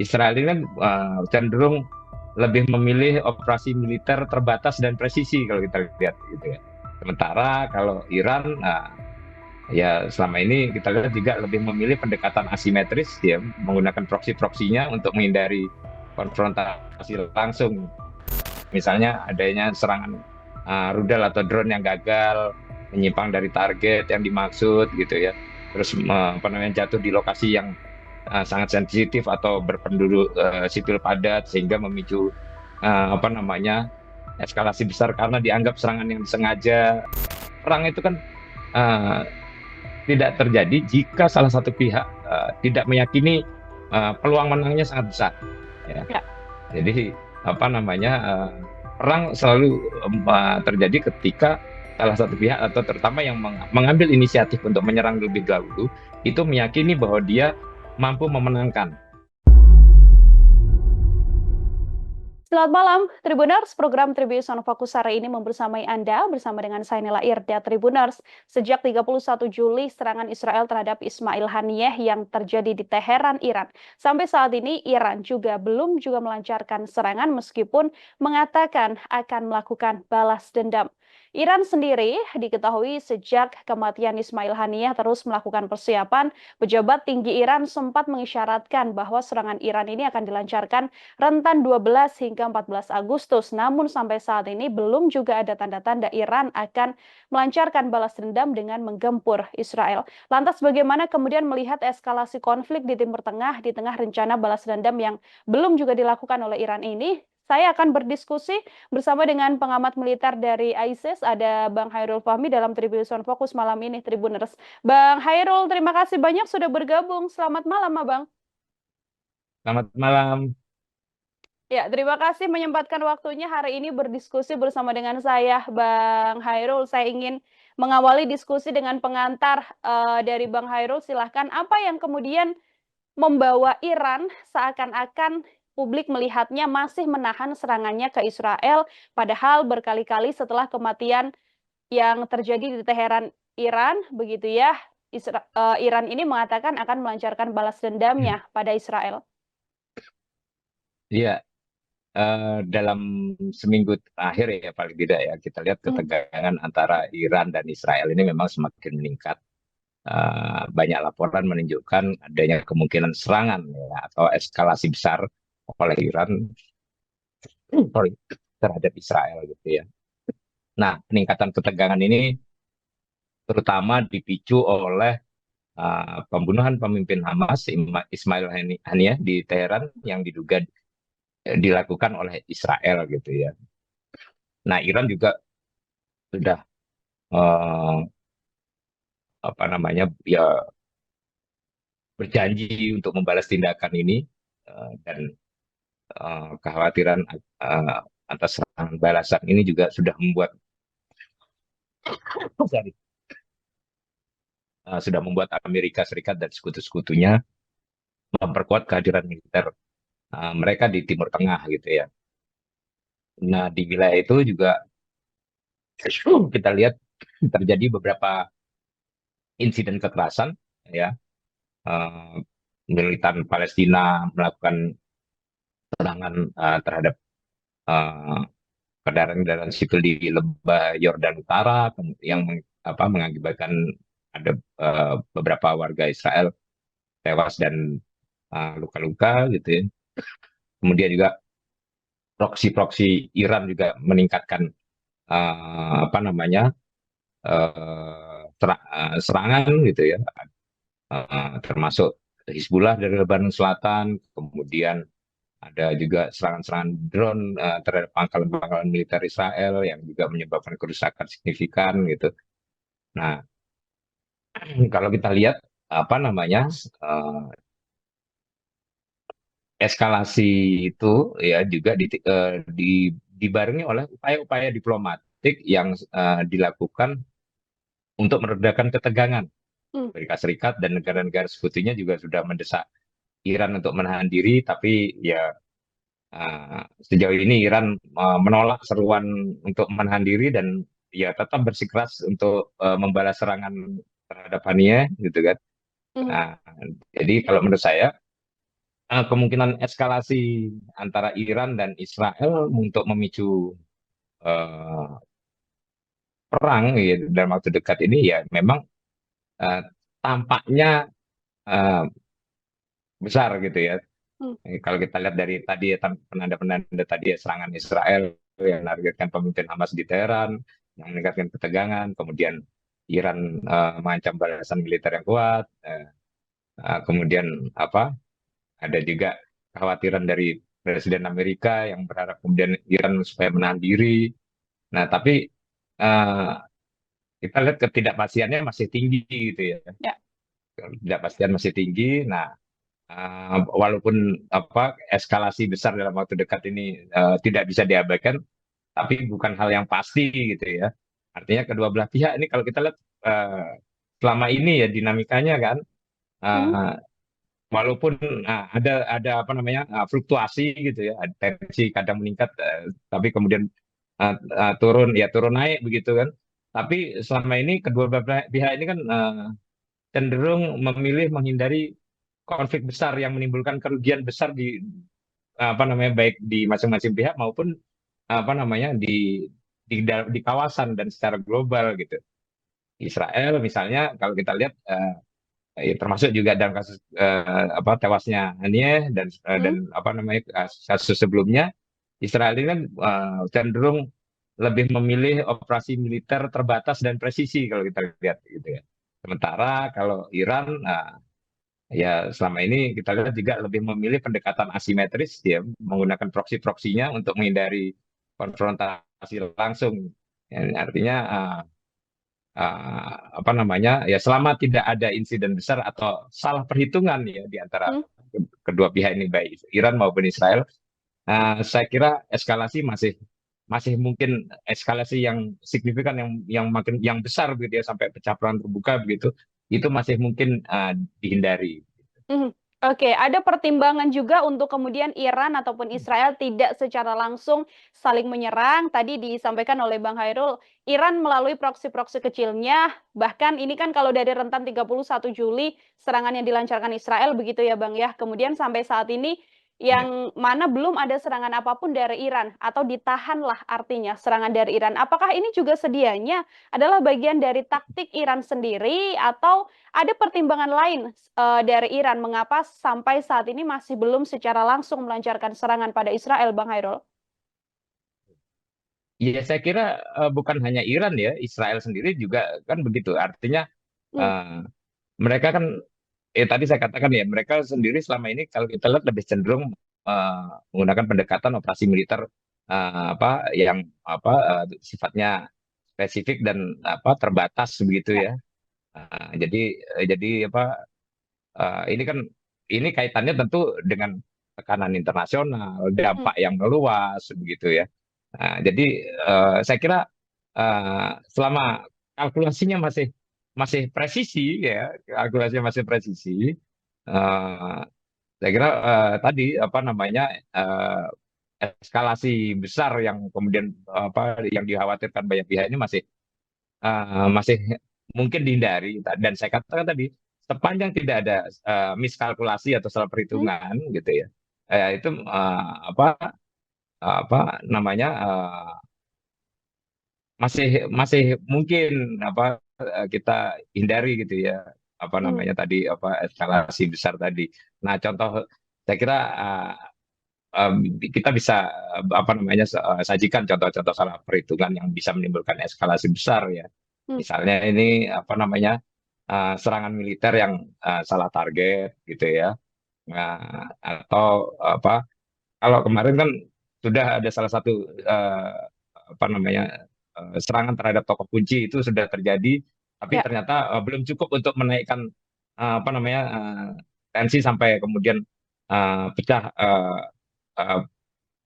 Israel ini kan cenderung lebih memilih operasi militer terbatas dan presisi kalau kita lihat gitu ya. Sementara kalau Iran, ya selama ini kita lihat juga lebih memilih pendekatan asimetris ya, menggunakan proksi-proksinya untuk menghindari konfrontasi langsung. Misalnya adanya serangan rudal atau drone yang gagal, menyimpang dari target yang dimaksud gitu ya. Terus apa namanya, jatuh di lokasi yang sangat sensitif atau berpenduduk sipil padat sehingga memicu apa namanya, eskalasi besar karena dianggap serangan yang disengaja. Perang itu kan uh, tidak terjadi jika salah satu pihak tidak meyakini peluang menangnya sangat besar. Ya. Ya. Jadi apa namanya, perang selalu terjadi ketika salah satu pihak atau terutama yang mengambil inisiatif untuk menyerang lebih dahulu itu meyakini bahwa dia mampu memenangkan. Selamat malam, Tribuners. Program Tribun Fokus hari ini membersamai Anda bersama dengan saya Nela Irda Tribuners. Sejak 31 Juli, serangan Israel terhadap Ismail Haniyeh yang terjadi di Teheran, Iran. Sampai saat ini, Iran belum melancarkan serangan meskipun mengatakan akan melakukan balas dendam. Iran sendiri diketahui sejak kematian Ismail Haniyeh terus melakukan persiapan. Pejabat tinggi Iran sempat mengisyaratkan bahwa serangan Iran ini akan dilancarkan rentan 12 hingga 14 Agustus. Namun sampai saat ini belum juga ada tanda-tanda Iran akan melancarkan balas dendam dengan menggempur Israel. Lantas bagaimana kemudian melihat eskalasi konflik di Timur Tengah di tengah rencana balas dendam yang belum juga dilakukan oleh Iran ini? Saya akan berdiskusi bersama dengan pengamat militer dari ISIS, ada Bang Hairul Fahmi dalam Tribun Fokus malam ini, Tribuners. Bang Hairul, terima kasih banyak sudah bergabung. Selamat malam, Abang. Selamat malam. Ya, terima kasih menyempatkan waktunya hari ini berdiskusi bersama dengan saya, Bang Hairul. Saya ingin mengawali diskusi dengan pengantar dari Bang Hairul. Silahkan, apa yang kemudian membawa Iran seakan-akan publik melihatnya masih menahan serangannya ke Israel, padahal berkali-kali setelah kematian yang terjadi di Teheran, Iran, begitu ya, Iran ini mengatakan akan melancarkan balas dendamnya pada Israel. Iya, dalam seminggu terakhir ya paling tidak ya kita lihat Hmm. ketegangan antara Iran dan Israel ini memang semakin meningkat. Banyak laporan menunjukkan adanya kemungkinan serangan ya, atau eskalasi besar oleh Iran sorry, terhadap Israel gitu ya. Nah, peningkatan ketegangan ini terutama dipicu oleh pembunuhan pemimpin Hamas Ismail Haniyeh di Teheran yang diduga dilakukan oleh Israel gitu ya. Nah, Iran juga sudah eh, apa namanya ya berjanji untuk membalas tindakan ini, dan kekhawatiran atas serangan balasan ini juga sorry, sudah membuat Amerika Serikat dan sekutu-sekutunya memperkuat kehadiran militer mereka di Timur Tengah gitu ya. Nah, di wilayah itu juga kita lihat terjadi beberapa insiden kekerasan ya. Eh, Militan Palestina melakukan serangan terhadap eh, kendaraan-kendaraan sipil di lembah Yordan Utara yang mengakibatkan ada beberapa warga Israel tewas dan luka-luka gitu ya. Kemudian juga proksi-proksi Iran juga meningkatkan apa namanya serangan gitu ya, termasuk Hizbullah dari Lebanon Selatan, kemudian ada juga serangan-serangan drone terhadap pangkalan-pangkalan militer Israel yang juga menyebabkan kerusakan signifikan gitu. Nah, kalau kita lihat apa namanya eskalasi itu ya juga dibarengi oleh upaya-upaya diplomatik yang dilakukan untuk meredakan ketegangan. Hmm. Amerika Serikat dan negara-negara sekutunya juga sudah mendesak Iran untuk menahan diri, tapi ya sejauh ini Iran menolak seruan untuk menahan diri dan ya tetap bersikeras untuk membalas serangan terhadap Haniyeh gitu kan. Hmm. Nah, jadi kalau menurut saya kemungkinan eskalasi antara Iran dan Israel untuk memicu eh, perang ya, dalam waktu dekat ini ya memang eh, tampaknya eh, besar gitu ya. Hmm. Kalau kita lihat dari tadi ya, penanda-penanda tadi ya, serangan Israel yang menargetkan pemimpin Hamas di Teheran, yang meningkatkan ketegangan, kemudian Iran mengancam balasan militer yang kuat, kemudian apa? Ada juga kekhawatiran dari Presiden Amerika yang berharap kemudian Iran supaya menahan diri. Nah, tapi eh, kita lihat ketidakpastiannya masih tinggi gitu ya. Ya. Ketidakpastian masih tinggi. Nah, walaupun apa eskalasi besar dalam waktu dekat ini tidak bisa diabaikan, tapi bukan hal yang pasti gitu ya. Artinya kedua belah pihak ini kalau kita lihat selama ini ya dinamikanya kan, Hmm. eh, walaupun ada apa namanya fluktuasi gitu ya, tensi kadang meningkat, tapi kemudian turun ya turun naik begitu kan. Tapi selama ini kedua belah pihak ini kan cenderung memilih menghindari konflik besar yang menimbulkan kerugian besar di apa namanya baik di masing-masing pihak maupun apa namanya di kawasan dan secara global gitu. Israel misalnya kalau kita lihat ya, termasuk juga dalam kasus apa tewasnya Haniyeh dan Hmm. apa namanya kasus sebelumnya Israel ini kan cenderung lebih memilih operasi militer terbatas dan presisi kalau kita lihat gitu ya. Sementara kalau Iran ya selama ini kita lihat juga lebih memilih pendekatan asimetris ya menggunakan proksi-proksinya untuk menghindari konfrontasi langsung. Ya, artinya apa namanya ya selama tidak ada insiden besar atau salah perhitungan ya di antara Hmm. kedua pihak ini baik Iran maupun Israel, saya kira eskalasi masih masih mungkin eskalasi yang signifikan yang makin yang besar begitu ya sampai pecah perang terbuka begitu itu masih mungkin dihindari. Mhm. Oke, ada pertimbangan juga untuk kemudian Iran ataupun Israel tidak secara langsung saling menyerang. Tadi disampaikan oleh Bang Hairul, Iran melalui proksi-proksi kecilnya, bahkan ini kan kalau dari rentan 31 Juli serangan yang dilancarkan Israel begitu ya Bang ya. Kemudian sampai saat ini Ya. yang mana belum ada serangan apapun dari Iran atau ditahanlah artinya serangan dari Iran. Apakah ini juga sedianya adalah bagian dari taktik Iran sendiri atau ada pertimbangan lain dari Iran mengapa sampai saat ini masih belum secara langsung melancarkan serangan pada Israel, Bang Hairul? Iya, saya kira bukan hanya Iran ya, Israel sendiri juga kan begitu. Artinya Hmm. eh, mereka kan, tadi saya katakan ya, mereka sendiri selama ini kalau kita lihat lebih cenderung eh, menggunakan pendekatan operasi militer apa yang apa sifatnya spesifik dan apa terbatas begitu Ya. ya. Jadi apa ini kan ini kaitannya tentu dengan tekanan internasional, Hmm. dampak yang meluas begitu ya. Jadi saya kira selama kalkulasinya masih masih presisi ya, kalkulasinya masih presisi. eh, saya kira tadi apa namanya eskalasi besar yang kemudian apa yang dikhawatirkan banyak pihak ini masih mungkin dihindari. Dan saya katakan tadi sepanjang tidak ada miskalkulasi atau salah Hmm. perhitungan gitu ya, itu apa apa namanya masih masih mungkin apa kita hindari gitu ya apa Hmm. namanya tadi apa eskalasi besar tadi. Nah contoh saya kira em, kita bisa apa namanya sajikan contoh-contoh salah perhitungan yang bisa menimbulkan eskalasi besar ya. Hmm. Misalnya ini apa namanya serangan militer yang salah target gitu ya. Nah, atau apa kalau kemarin kan sudah ada salah satu eh, apa namanya serangan terhadap tokoh kunci itu sudah terjadi, tapi Ya. ternyata belum cukup untuk menaikkan apa namanya tensi sampai kemudian pecah eh,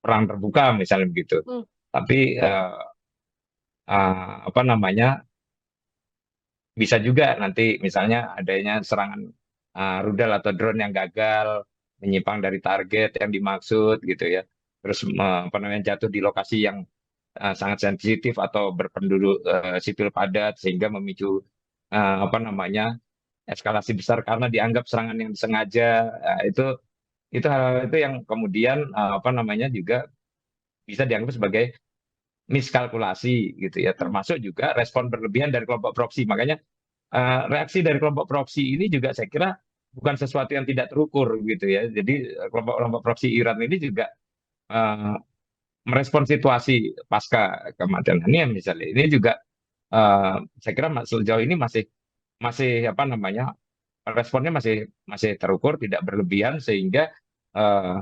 perang terbuka misalnya begitu. Hmm. Tapi apa namanya bisa juga nanti misalnya adanya serangan rudal atau drone yang gagal menyimpang dari target yang dimaksud gitu ya. Terus apa namanya jatuh di lokasi yang sangat sensitif atau berpenduduk sipil padat sehingga memicu apa namanya eskalasi besar karena dianggap serangan yang disengaja. Itu Itu hal itu yang kemudian apa namanya juga bisa dianggap sebagai miskalkulasi gitu ya, Hmm. termasuk juga respon berlebihan dari kelompok proksi. Makanya reaksi dari kelompok proksi ini juga saya kira bukan sesuatu yang tidak terukur gitu ya. Jadi kelompok-kelompok proksi Iran ini juga eh, merespon situasi pasca kematian Haniah misalnya. Ini juga saya kira sejauh ini masih masih apa namanya responnya masih masih terukur, tidak berlebihan sehingga eh,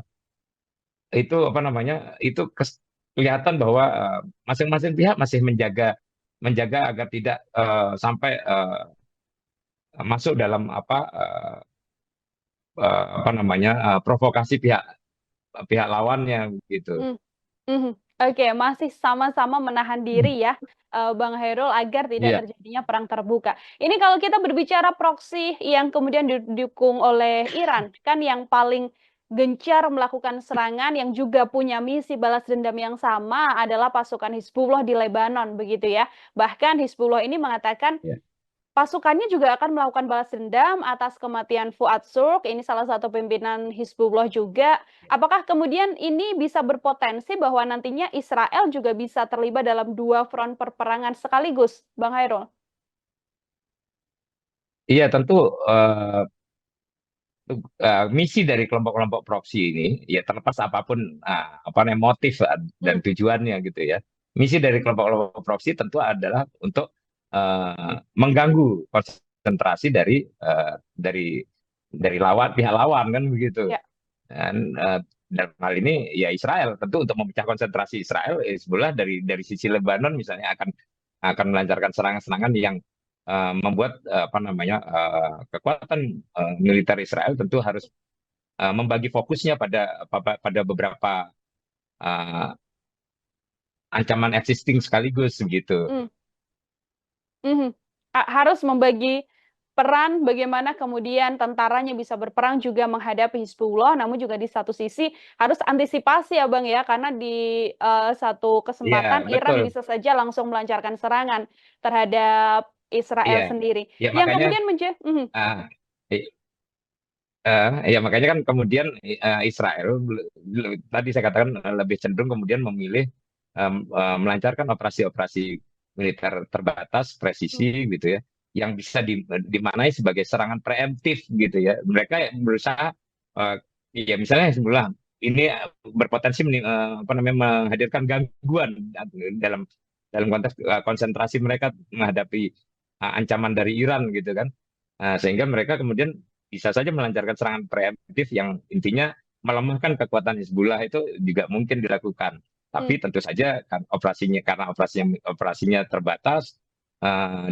itu apa namanya itu kelihatan bahwa masing-masing pihak masih menjaga menjaga agar tidak sampai masuk dalam apa namanya provokasi pihak pihak lawannya gitu. Hmm. Mhm. Oke, masih sama-sama menahan diri ya, Bang Hairul agar tidak Iya, terjadinya perang terbuka. Ini kalau kita berbicara proksi yang kemudian didukung oleh Iran, kan yang paling gencar melakukan serangan yang juga punya misi balas dendam yang sama adalah pasukan Hizbullah di Lebanon begitu ya. Bahkan Hizbullah ini mengatakan iya. pasukannya juga akan melakukan balas dendam atas kematian Fuad Shurq, ini salah satu pimpinan Hizbullah juga. Apakah kemudian ini bisa berpotensi bahwa nantinya Israel juga bisa terlibat dalam dua front perperangan sekaligus, Bang Hairul? Iya, tentu misi dari kelompok-kelompok proksi ini ya terlepas apapun apa namanya motif Hmm. dan tujuannya gitu ya. Misi dari kelompok-kelompok proksi tentu adalah untuk mengganggu konsentrasi dari lawan pihak lawan kan begitu. Ya. Dan dalam hal ini ya Israel tentu untuk memecah konsentrasi Israel, Hezbollah dari sisi Lebanon misalnya akan melancarkan serangan-serangan yang membuat apa namanya kekuatan militer Israel tentu harus membagi fokusnya pada beberapa uh, ancaman existing sekaligus gitu. Hmm. Mhm. Harus membagi peran bagaimana kemudian tentaranya bisa berperang juga menghadapi Hizbullah, namun juga di satu sisi harus antisipasi ya Bang ya, karena di satu Iya, kesempatan Iran betul. bisa saja langsung melancarkan serangan terhadap Israel Iya, sendiri. ya Yang makanya kemudian menjadi uh, i- ya makanya kan kemudian Israel tadi saya katakan lebih cenderung kemudian memilih melancarkan operasi-operasi militer terbatas, presisi gitu ya, yang bisa dimaknai sebagai serangan preemptif gitu ya. Mereka berusaha uh, ya misalnya Hezbollah ini berpotensi apa namanya menghadirkan gangguan dalam dalam konteks konsentrasi mereka menghadapi ancaman dari Iran gitu kan. Sehingga mereka kemudian bisa saja melancarkan serangan preemptif yang intinya melemahkan kekuatan Hizbullah itu juga mungkin dilakukan. Tapi hmm, tentu saja kan operasinya karena operasinya terbatas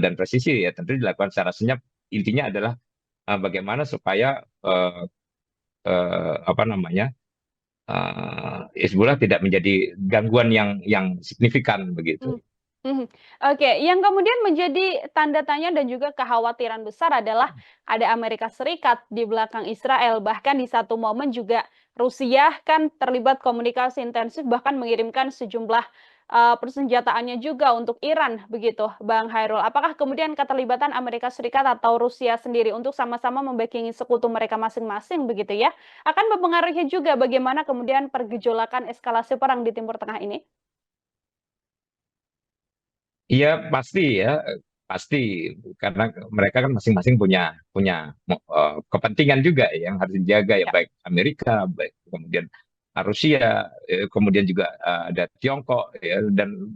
dan presisi ya tentu dilakukan secara senyap. Intinya adalah bagaimana supaya apa namanya Hizbullah tidak menjadi gangguan yang signifikan begitu. hmm, mhm. Oke, yang kemudian menjadi tanda tanya dan juga kekhawatiran besar adalah ada Amerika Serikat di belakang Israel. Bahkan di satu momen juga Rusia kan terlibat komunikasi intensif bahkan mengirimkan sejumlah persenjataannya juga untuk Iran begitu, Bang Hairul. Apakah kemudian keterlibatan Amerika Serikat atau Rusia sendiri untuk sama-sama membackingi sekutu mereka masing-masing begitu ya, akan mempengaruhi juga bagaimana kemudian pergejolakan eskalasi perang di Timur Tengah ini? Iya pasti ya, pasti karena mereka kan masing-masing punya punya kepentingan juga yang harus dijaga ya Ya. baik Amerika, baik kemudian Rusia, kemudian juga ada Tiongkok ya dan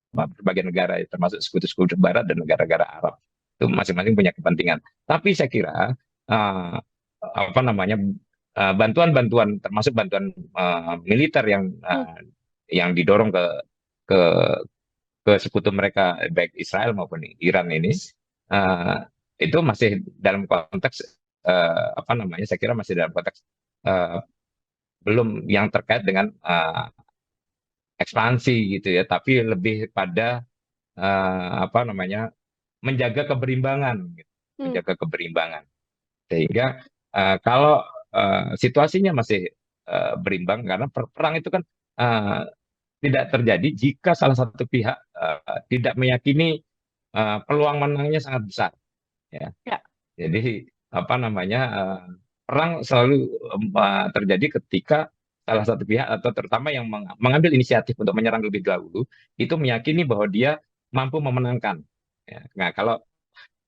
berbagai negara ya, termasuk sekutu-sekutu Barat dan negara-negara Arab itu masing-masing punya kepentingan. Tapi saya kira uh, apa namanya bantuan-bantuan termasuk bantuan militer Hmm. yang didorong ke ke sekutu mereka baik Israel maupun Iran ini eh, itu masih dalam konteks apa namanya saya kira masih dalam konteks eh, belum yang terkait dengan ekspansi gitu ya tapi lebih pada apa namanya menjaga keberimbangan gitu. Hmm. Menjaga keberimbangan sehingga kalau situasinya masih berimbang karena perang itu kan eh, tidak terjadi jika salah satu pihak tidak meyakini peluang menangnya sangat besar ya. Ya. Jadi apa namanya perang selalu terjadi ketika salah satu pihak atau terutama yang mengambil inisiatif untuk menyerang lebih dahulu itu meyakini bahwa dia mampu memenangkan. Ya. Nah, kalau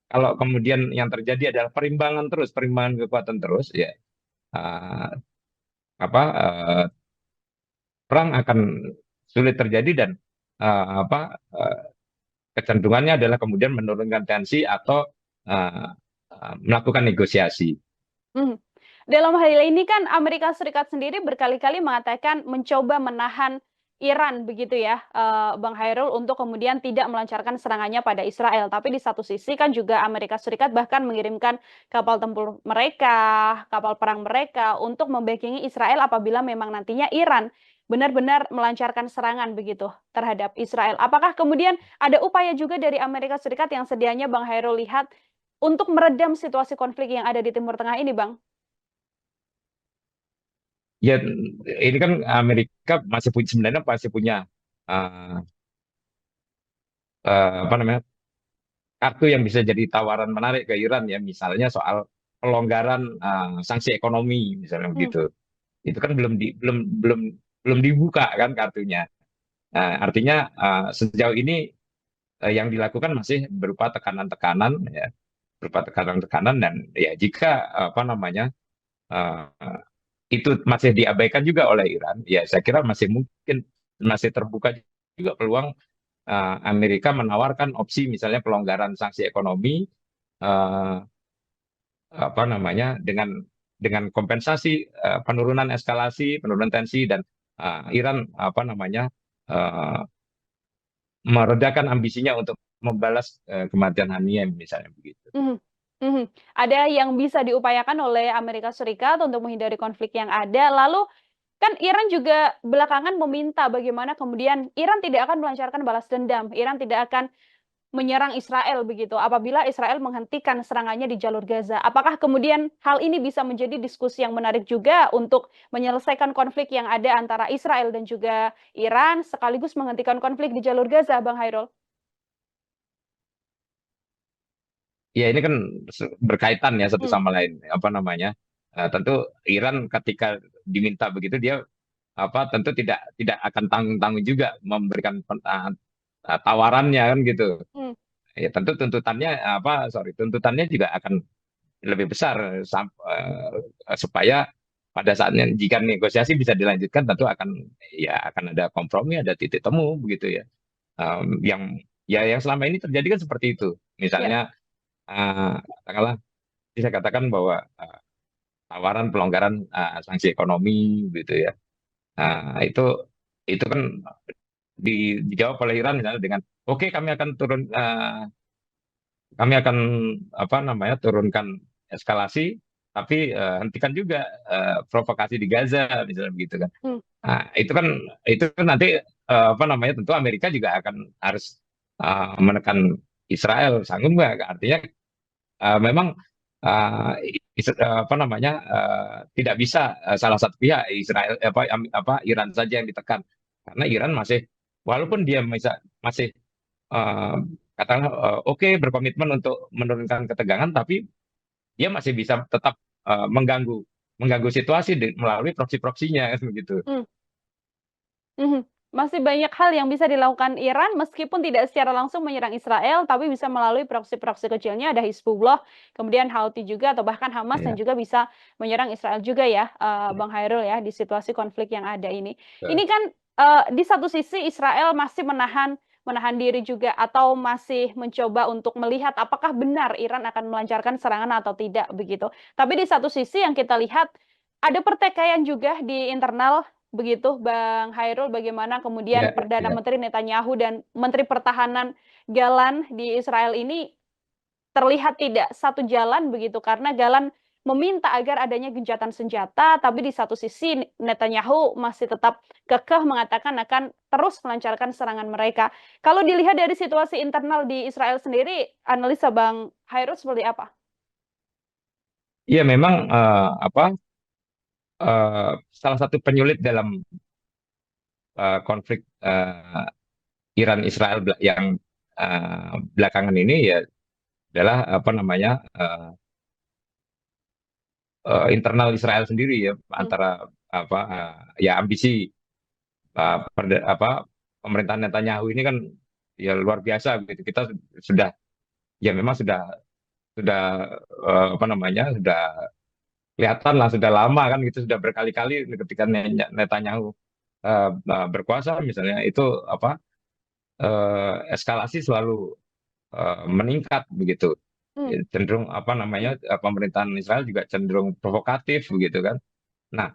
kalau kemudian yang terjadi adalah perimbangan kekuatan terus, ya uh, apa perang akan sulit terjadi dan kecenderungannya adalah kemudian menurunkan tensi atau uh, melakukan negosiasi. Mhm. Dalam hal ini kan Amerika Serikat sendiri berkali-kali mengatakan mencoba menahan Iran begitu ya, Bang Hairul untuk kemudian tidak melancarkan serangannya pada Israel. Tapi di satu sisi kan juga Amerika Serikat bahkan mengirimkan kapal tempur mereka, kapal perang mereka untuk membackingi Israel apabila memang nantinya Iran benar-benar melancarkan serangan begitu terhadap Israel. Apakah kemudian ada upaya juga dari Amerika Serikat yang sedianya Bang Hairul lihat untuk meredam situasi konflik yang ada di Timur Tengah ini, Bang? Ya, ini kan Amerika sebenarnya masih punya uh, apa namanya kartu yang bisa jadi tawaran menarik ke Iran ya, misalnya soal pelonggaran sanksi ekonomi misalnya Hmm, begitu. Itu kan belum dibuka kan kartunya. Artinya sejauh ini yang dilakukan masih berupa tekanan-tekanan ya, berupa tekanan-tekanan dan ya jika apa namanya uh, itu masih diabaikan juga oleh Iran, ya saya kira masih terbuka juga peluang Amerika menawarkan opsi misalnya pelonggaran sanksi ekonomi eh, apa namanya dengan kompensasi penurunan eskalasi, penurunan tensi dan Iran apa namanya eh, meredakan ambisinya untuk membalas kematian Haniyeh misalnya begitu. mhm, mhm. Ada yang bisa diupayakan oleh Amerika Serikat untuk menghindari konflik yang ada. Lalu kan Iran juga belakangan meminta bagaimana kemudian Iran tidak akan melancarkan balas dendam. Iran tidak akan menyerang Israel begitu apabila Israel menghentikan serangannya di jalur Gaza. Apakah kemudian hal ini bisa menjadi diskusi yang menarik juga untuk menyelesaikan konflik yang ada antara Israel dan juga Iran sekaligus menghentikan konflik di jalur Gaza, Bang Hairul? Ya ini kan berkaitan ya satu Hmm, sama lain apa namanya. Tentu Iran ketika diminta begitu dia apa tentu tidak akan tanggung-tanggung juga memberikan tawarannya kan gitu. hmm, Ya tentu tuntutannya juga akan lebih besar supaya pada saatnya jika negosiasi bisa dilanjutkan tentu akan ada kompromi, ada titik temu begitu ya. Yang yang selama ini terjadi kan seperti itu. ya. Misalnya katakanlah bisa katakan bahwa tawaran pelonggaran sanksi ekonomi gitu ya. Itu kan dijawab oleh Iran misalnya dengan oke kami akan apa namanya turunkan eskalasi tapi hentikan juga provokasi di Gaza misalnya begitu kan. Hmm, Nah, itu kan nanti apa namanya tentu Amerika juga akan harus menekan Israel sanggup nggak? Artinya memang apa namanya tidak bisa salah satu pihak Israel apa Iran saja yang ditekan karena Iran walaupun dia masih eh, katakanlah oke berkomitmen untuk menurunkan ketegangan tapi dia masih bisa tetap mengganggu mengganggu situasi melalui proksi-proksinya begitu. hmm. Mhm. Masih banyak hal yang bisa dilakukan Iran meskipun tidak secara langsung menyerang Israel, tapi bisa melalui proksi-proksi kecilnya ada Hizbullah, kemudian Houthi juga atau bahkan Hamas yang Ya, juga bisa menyerang Israel juga ya, Bang Hairul ya di situasi konflik yang ada ini. Ini kan di satu sisi Israel masih menahan menahan diri juga atau masih mencoba untuk melihat apakah benar Iran akan melancarkan serangan atau tidak begitu. Tapi di satu sisi yang kita lihat ada pertikaian juga di internal begitu, Bang Hairul, bagaimana kemudian ya, Perdana ya. Menteri Netanyahu dan Menteri Pertahanan Galan di Israel ini terlihat tidak satu jalan begitu, karena Galan meminta agar adanya gencatan senjata, tapi di satu sisi Netanyahu masih tetap kekeh mengatakan akan terus melancarkan serangan mereka. Kalau dilihat dari situasi internal di Israel sendiri, analisa Bang Hairul seperti apa? Iya memang apa salah satu penyulit dalam konflik Iran Israel yang belakangan ini ya adalah apa namanya internal Israel sendiri ya, Hmm. antara apa ya ambisi apa pemerintahan Netanyahu ini kan ya luar biasa gitu. Kita sudah ya memang sudah apa namanya sudah kelihatan lah, sudah lama kan gitu, sudah berkali-kali ketika Netanyahu berkuasa misalnya itu apa eskalasi selalu meningkat begitu. Hmm. Ya, cenderung apa namanya pemerintahan Israel juga cenderung provokatif begitu kan. Nah,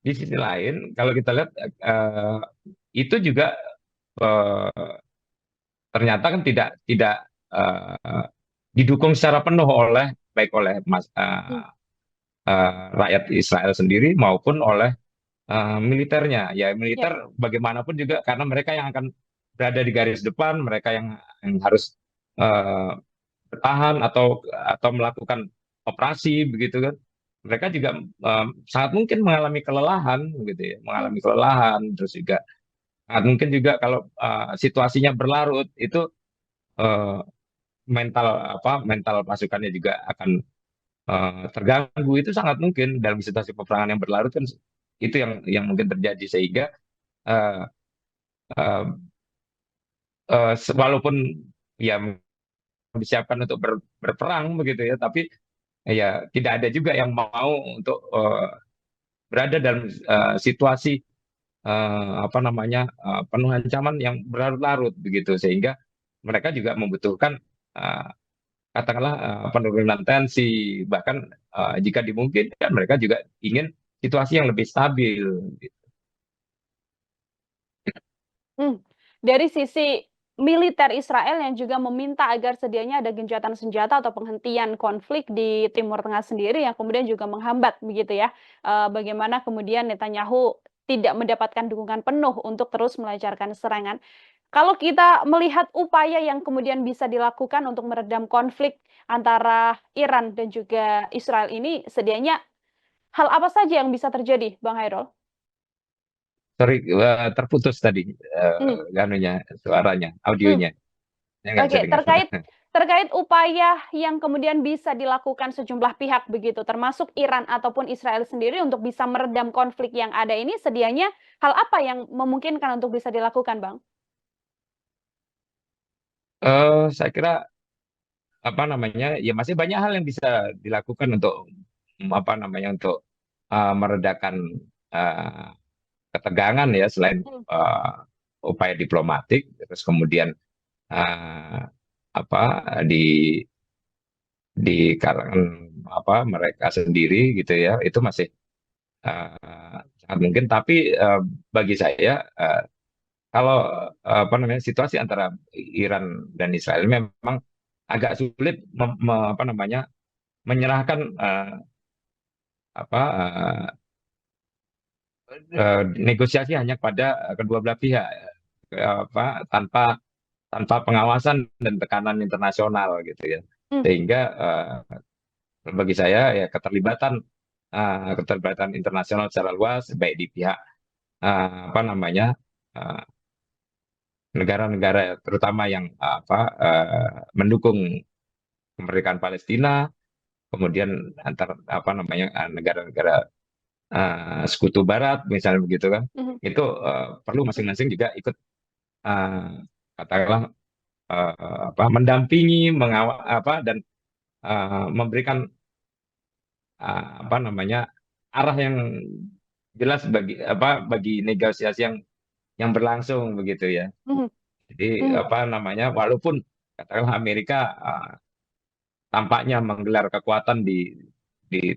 di sisi lain kalau kita lihat eh, itu juga eh, ternyata kan tidak eh, didukung secara penuh oleh baik oleh Hmm. rakyat Israel sendiri maupun oleh militernya. Ya Ya. militer bagaimanapun juga karena mereka yang akan berada di garis depan, mereka yang harus eh, bertahan atau melakukan operasi begitu kan. Mereka juga sangat mungkin mengalami kelelahan begitu ya, Hmm. mengalami kelelahan terus juga sangat mungkin juga kalau situasinya berlarut itu eh, mental mental pasukannya juga akan terganggu, itu sangat mungkin dalam situasi peperangan yang berlarut kan itu yang mungkin terjadi sehingga eh, eh, walaupun ya disiapkan untuk berperang begitu ya, tapi ya tidak ada juga yang mau untuk berada dalam situasi apa namanya penuh ancaman yang berlarut-larut begitu, sehingga mereka juga membutuhkan eh, katakanlah penurunan tensi, bahkan jika dimungkinkan mereka juga ingin situasi yang lebih stabil. Hmm. Dari sisi militer Israel yang juga meminta agar sedianya ada gencatan senjata atau penghentian konflik di Timur Tengah sendiri yang kemudian juga menghambat begitu ya, bagaimana kemudian Netanyahu tidak mendapatkan dukungan penuh untuk terus melancarkan serangan. Kalau kita melihat upaya yang kemudian bisa dilakukan untuk meredam konflik antara Iran dan juga Israel ini, sedianya hal apa saja yang bisa terjadi, Bang Hairul? Sorry, terputus tadi Hmm. ganunya, suaranya, Hmm. audionya. Saya nggak bisa Oke, dengar. terkait upaya yang kemudian bisa dilakukan sejumlah pihak begitu, termasuk Iran ataupun Israel sendiri untuk bisa meredam konflik yang ada ini, sedianya hal apa yang memungkinkan untuk bisa dilakukan, Bang? Saya kira apa namanya ya masih banyak hal yang bisa dilakukan untuk apa namanya untuk meredakan uh, ketegangan ya, selain Hmm. upaya diplomatik terus kemudian uh, apa di kalangan apa mereka sendiri gitu ya, itu masih sangat mungkin, tapi bagi saya kalau apa namanya situasi antara Iran dan Israel memang agak sulit apa namanya menyerahkan apa negosiasi hanya pada kedua belah pihak, apa tanpa pengawasan dan tekanan internasional gitu ya, Hmm. sehingga bagi saya ya keterlibatan internasional secara luas baik di pihak apa namanya eh, negara-negara terutama yang mendukung kemerdekaan Palestina, kemudian antar apa namanya negara-negara sekutu Barat misalnya begitu kan, Mhm. itu perlu masing-masing juga ikut eh, katakanlah mendampingi, mengawal apa dan memberikan apa namanya arah yang jelas bagi negosiasi yang berlangsung begitu ya. Mhm. Jadi Mhm. apa namanya walaupun katakanlah Amerika tampaknya menggelar kekuatan di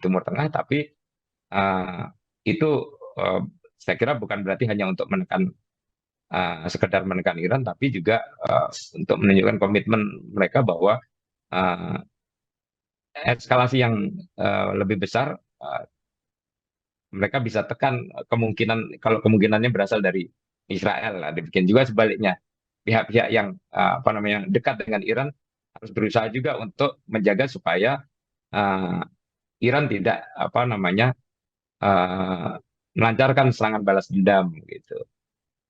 Timur Tengah, tapi uh, itu uh, saya kira bukan berarti hanya untuk sekedar menekan Iran, tapi juga untuk menunjukkan komitmen mereka bahwa uh, eskalasi yang lebih besar mereka bisa tekan kemungkinan, kalau kemungkinannya berasal dari Israel. Nah, demikian juga sebaliknya pihak-pihak yang apa namanya dekat dengan Iran harus berusaha juga untuk menjaga supaya uh, Iran tidak apa namanya uh, melancarkan serangan balas dendam gitu.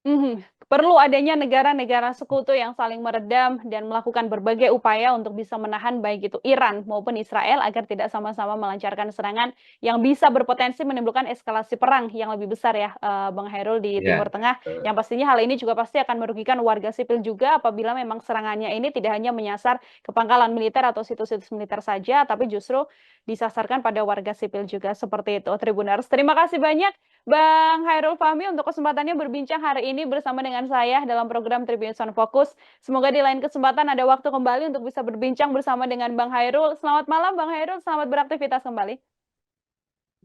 Mhm. perlu adanya negara-negara sekutu yang saling meredam dan melakukan berbagai upaya untuk bisa menahan baik itu Iran maupun Israel agar tidak sama-sama melancarkan serangan yang bisa berpotensi menimbulkan eskalasi perang yang lebih besar ya, Bang Hairul di Ya, Timur Tengah. Yang pastinya hal ini juga pasti akan merugikan warga sipil juga apabila memang serangannya ini tidak hanya menyasar ke pangkalan militer atau situs-situs militer saja, tapi justru disasarkan pada warga sipil juga seperti itu. Tribuners, terima kasih banyak Bang Hairul Fahmi untuk kesempatannya berbincang hari ini bersama dengan saya dalam program Tribun Sound Focus. Semoga di lain kesempatan ada waktu kembali untuk bisa berbincang bersama dengan Bang Hairul. Selamat malam Bang Hairul, selamat beraktivitas kembali.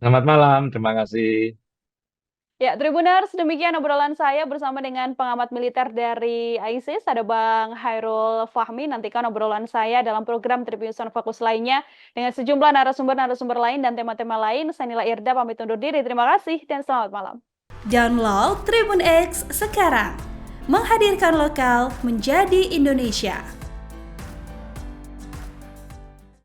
selamat malam, terima kasih. Ya, Tribuners, demikian obrolan saya bersama dengan pengamat militer dari ISIS, ada Bang Hairul Fahmi. Nantikan obrolan saya dalam program Tribun Sound Focus lainnya dengan sejumlah narasumber-narasumber lain dan tema-tema lain. Saya Nila Irda, pamit undur diri. Terima kasih dan selamat malam. Download Tribun X sekarang, menghadirkan lokal menjadi Indonesia.